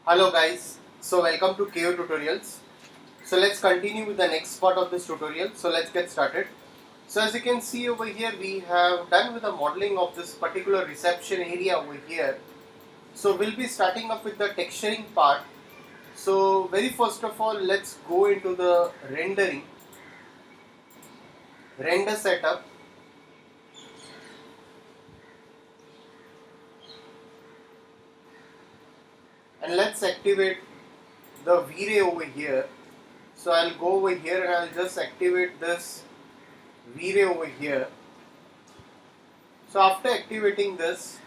Hello guys, so welcome to KO Tutorials. So let's continue with the next part of this tutorial. So let's get started. So as you can see over here, we have done with the modeling of this particular reception area over here. So we'll be starting up with the texturing part. So very first of all, let's go into the render setup. And let's activate the Vray over here. So I'll go over here and I'll just activate this Vray over here. So after activating this,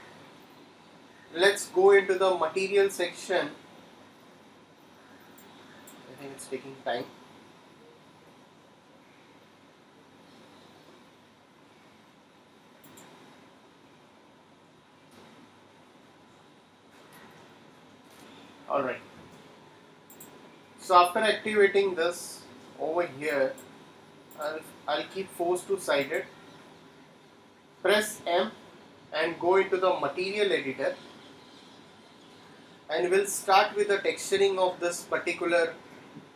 let's go into the material section. I think it's taking time. Alright. So after activating this over here, I'll keep force to sided. Press M and go into the material editor. And we'll start with the texturing of this particular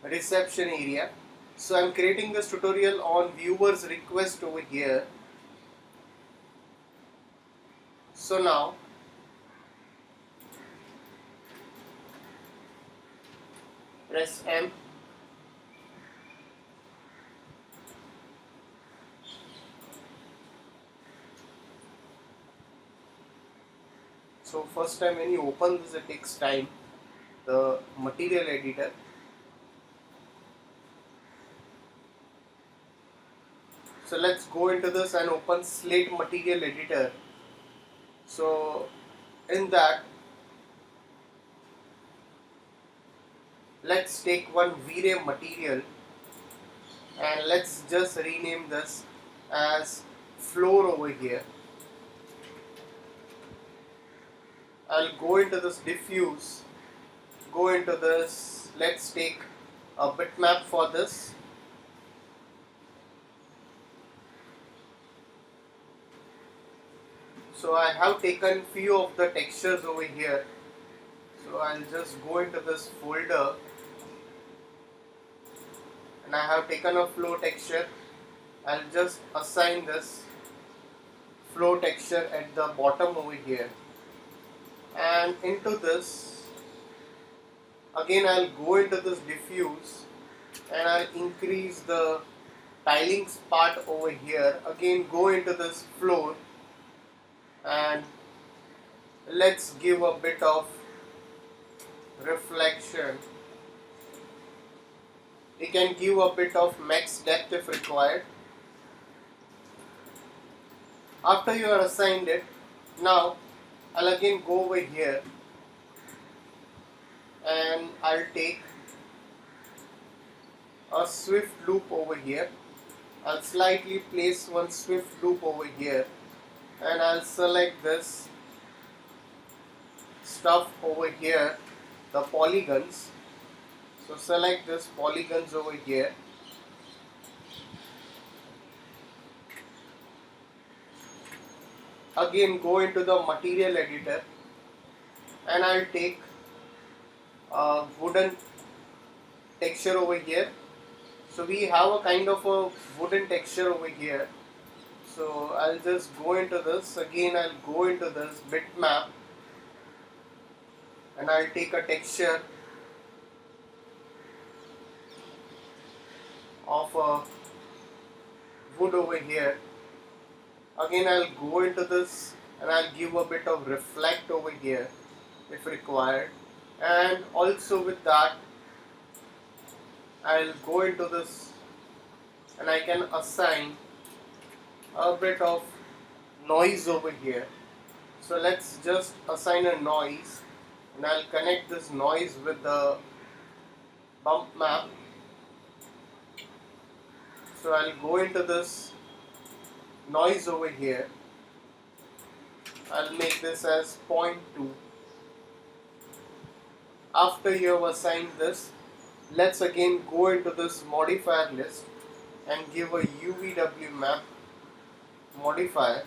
reception area. So I'm creating this tutorial on viewer's request over here. So now press M. So first time when you open this, it takes time, the material editor. So let's go into this and open Slate material editor. So in that, let's take one Vray material and let's just rename this as floor over here. I'll go into this diffuse, go into this, let's take a bitmap for this. So I have taken few of the textures over here. So I'll just go into this folder and I have taken a flow texture. I'll just assign this flow texture at the bottom over here. And into this, again I'll go into this diffuse and I'll increase the tilings part over here. Again go into this floor and let's give a bit of reflection. We can give a bit of max depth if required. After you are assigned it, now I'll again go over here and I'll take a swift loop over here. I'll slightly place one swift loop over here and I'll select this stuff over here, the polygons. So select this polygons over here. Again go into the material editor and I'll take a wooden texture over here. So we have a kind of a wooden texture over here. So I'll just go into this. Again I'll go into this bitmap and I'll take a texture of a wood over here. Again I'll go into this and I'll give a bit of reflect over here if required, and also with that I'll go into this and I can assign a bit of noise over here. So let's just assign a noise and I'll connect this noise with the bump map. So I'll go into this noise over here. I'll make this as 0.2. After you have assigned this, let's again go into this modifier list and give a UVW map modifier.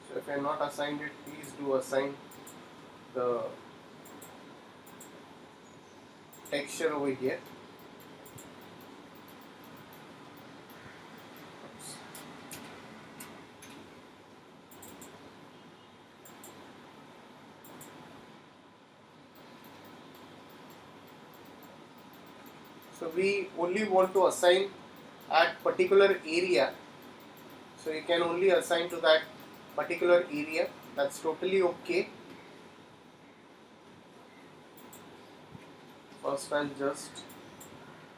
So if I have not assigned it, please do assign the texture over here. So we only want to assign at particular area. So you can only assign to that particular area. That's totally okay. First I'll just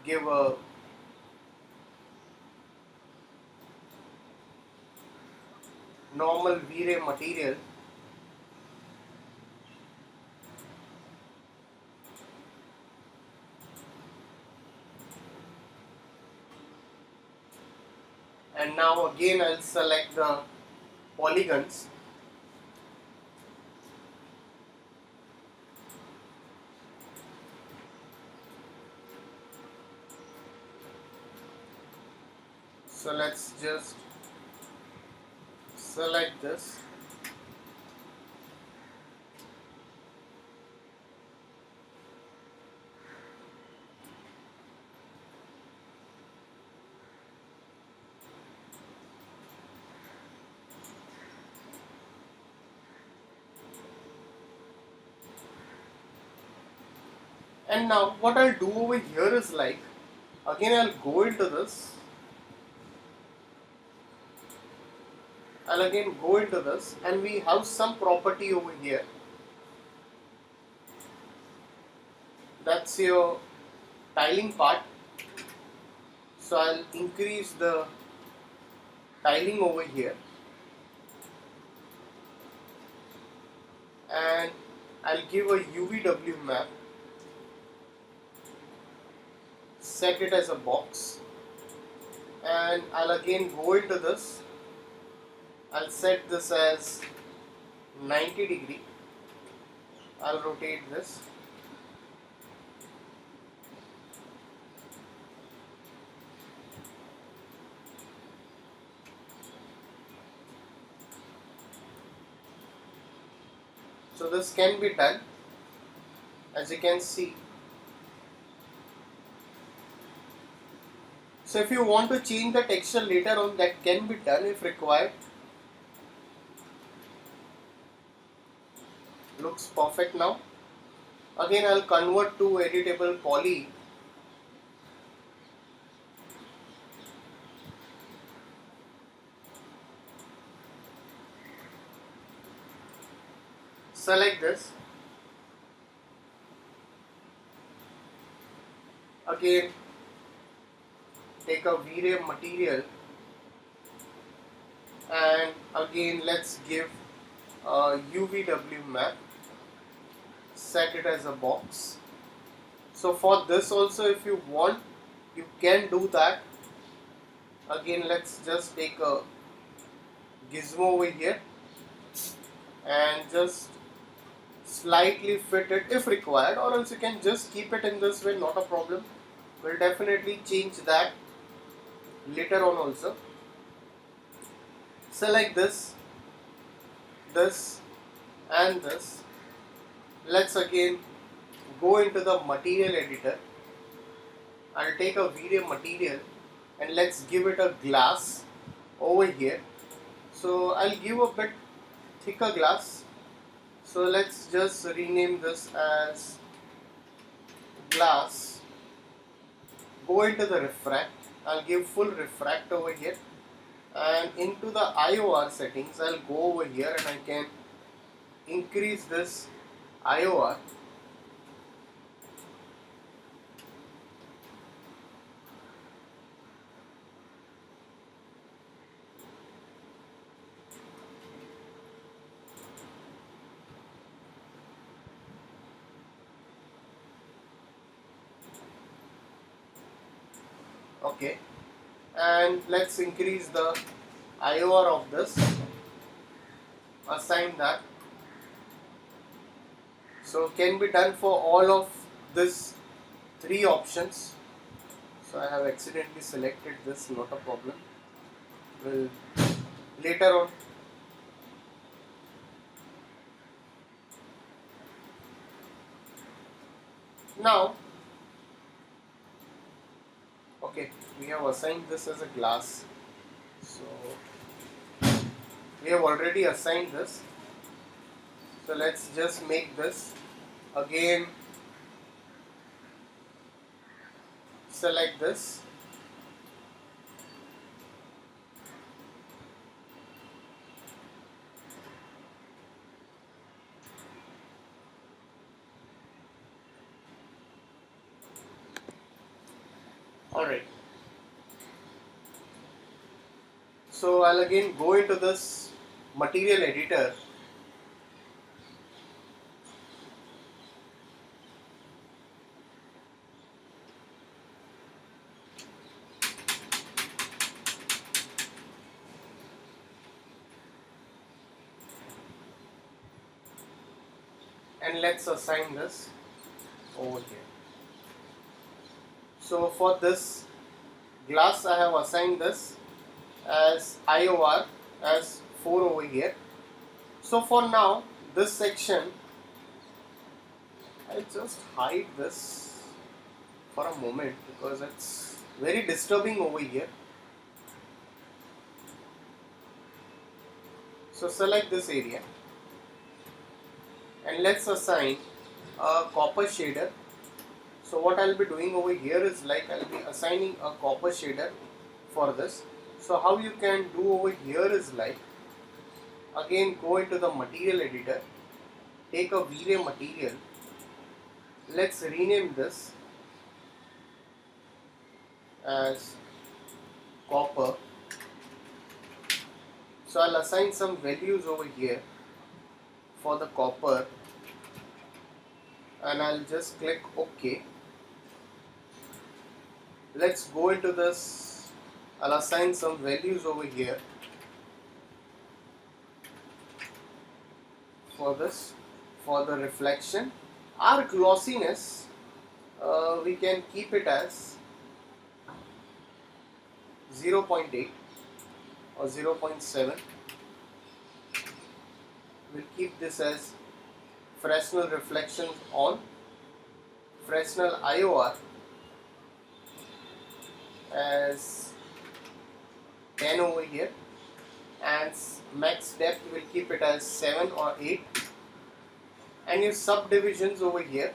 give a normal Vray material. And now again I'll select the polygons. So let's just select this. And now what I'll do over here is like, again I'll go into this. I'll again go into this and we have some property over here. That's your tiling part. So I'll increase the tiling over here. And I'll give a UVW map. Set it as a box. And I'll again go into this. I'll set this as 90 degree. I'll rotate this. So this can be done, as you can see. So if you want to change the texture later on, that can be done if required. Looks perfect now. Again I'll convert to editable poly. Select this. Again take a Vray material and again let's give a UVW map. Set it as a box. So for this also, if you want, you can do that. Again let's just take a gizmo over here and just slightly fit it if required, or else you can just keep it in this way, not a problem. We'll definitely change that later on also. Select this, this and this. Let's again go into the material editor. I'll take a Vray material and let's give it a glass over here. So I'll give a bit thicker glass. So let's just rename this as glass. Go into the refract. I'll give full refract over here. And into the IOR settings, I'll go over here and I can increase this IOR. Okay, and let's increase the IOR of this, assign that. So can be done for all of this 3 options. So I have accidentally selected this, not a problem. We'll later on. Now we have assigned this as a glass. So we have already assigned this. So let's just make this again. Select this. Alright. So I'll again go into this material editor. And let's assign this over here. So for this glass I have assigned this as IOR as 4 over here. So for now this section, I'll just hide this for a moment because it's very disturbing over here. So select this area and let's assign a copper shader. So what I'll be doing over here is like I'll be assigning a copper shader for this. So how you can do over here is like, again go into the material editor, take a Vray material, let's rename this as copper. So I'll assign some values over here for the copper and I'll just click OK. Let's go into this. I'll assign some values over here for this, for the reflection. Our glossiness, we can keep it as 0.8 or 0.7. We'll keep this as Fresnel reflections on, Fresnel IOR as 10 over here, and max depth we'll keep it as 7 or 8, and your subdivisions over here,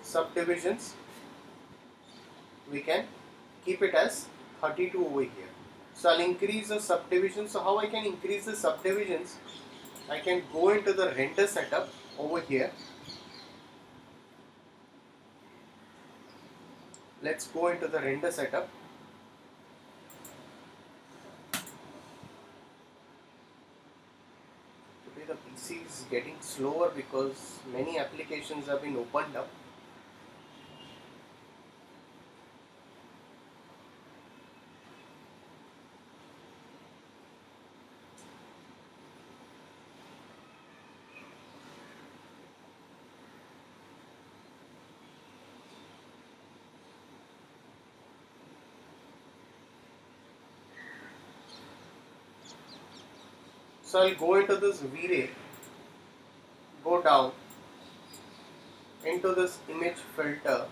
subdivisions we can keep it as 32 over here. So I'll increase the subdivisions. So how I can increase the subdivisions? I can go into the render setup over here. Let's go into the render setup. Today the PC is getting slower because many applications have been opened up. So I'll go into this Vray, go down into this image filter,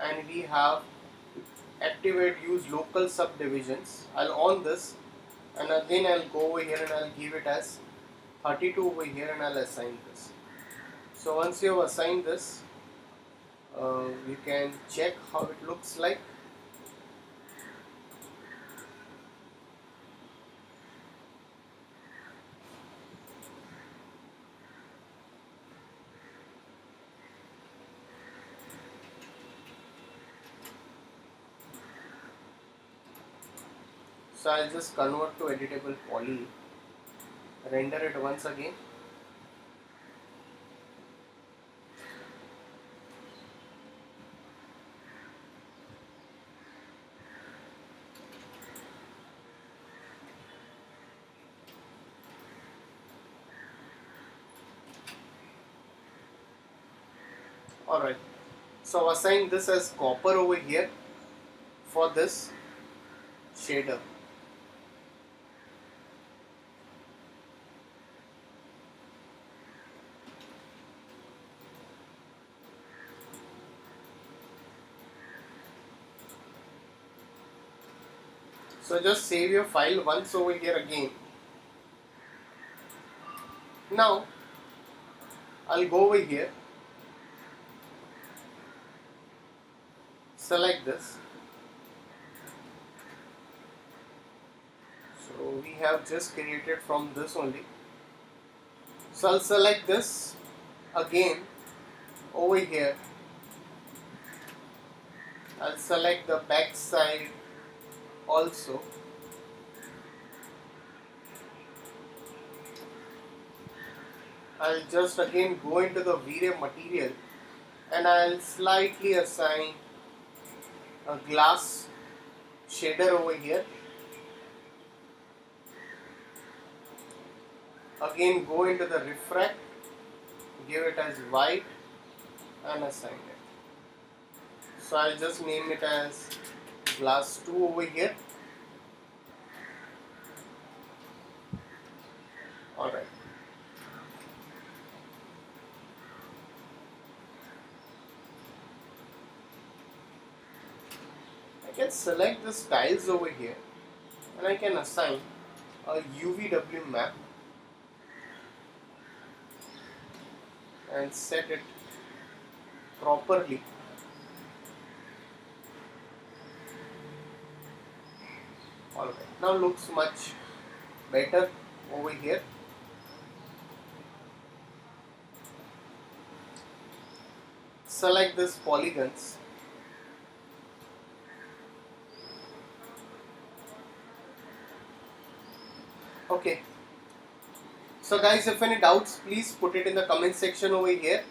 and we have activate use local subdivisions. I'll on this, and again I'll go over here and I'll give it as 32 over here and I'll assign this. So once you have assigned this, you can check how it looks like. So I'll just convert to editable poly, render it once again. Alright, so assign this as copper over here for this shader. So just save your file once over here again. Now I'll go over here, select this. So we have just created from this only. So I'll select this again over here. I'll select the back side also. I'll just again go into the Vray material and I'll slightly assign a glass shader over here. Again go into the Refract, give it as white and assign it. So I'll just name it as glass 2 over here. Alright. I can select the styles over here and I can assign a UVW map and set it properly. Alright, now looks much better over here. Select this polygons. Okay. So guys, if any doubts, please put it in the comment section over here.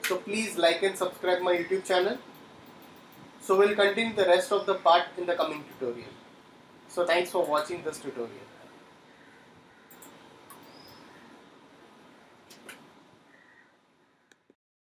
So please like and subscribe my YouTube channel. So we'll continue the rest of the part in the coming tutorial. So thanks for watching this tutorial.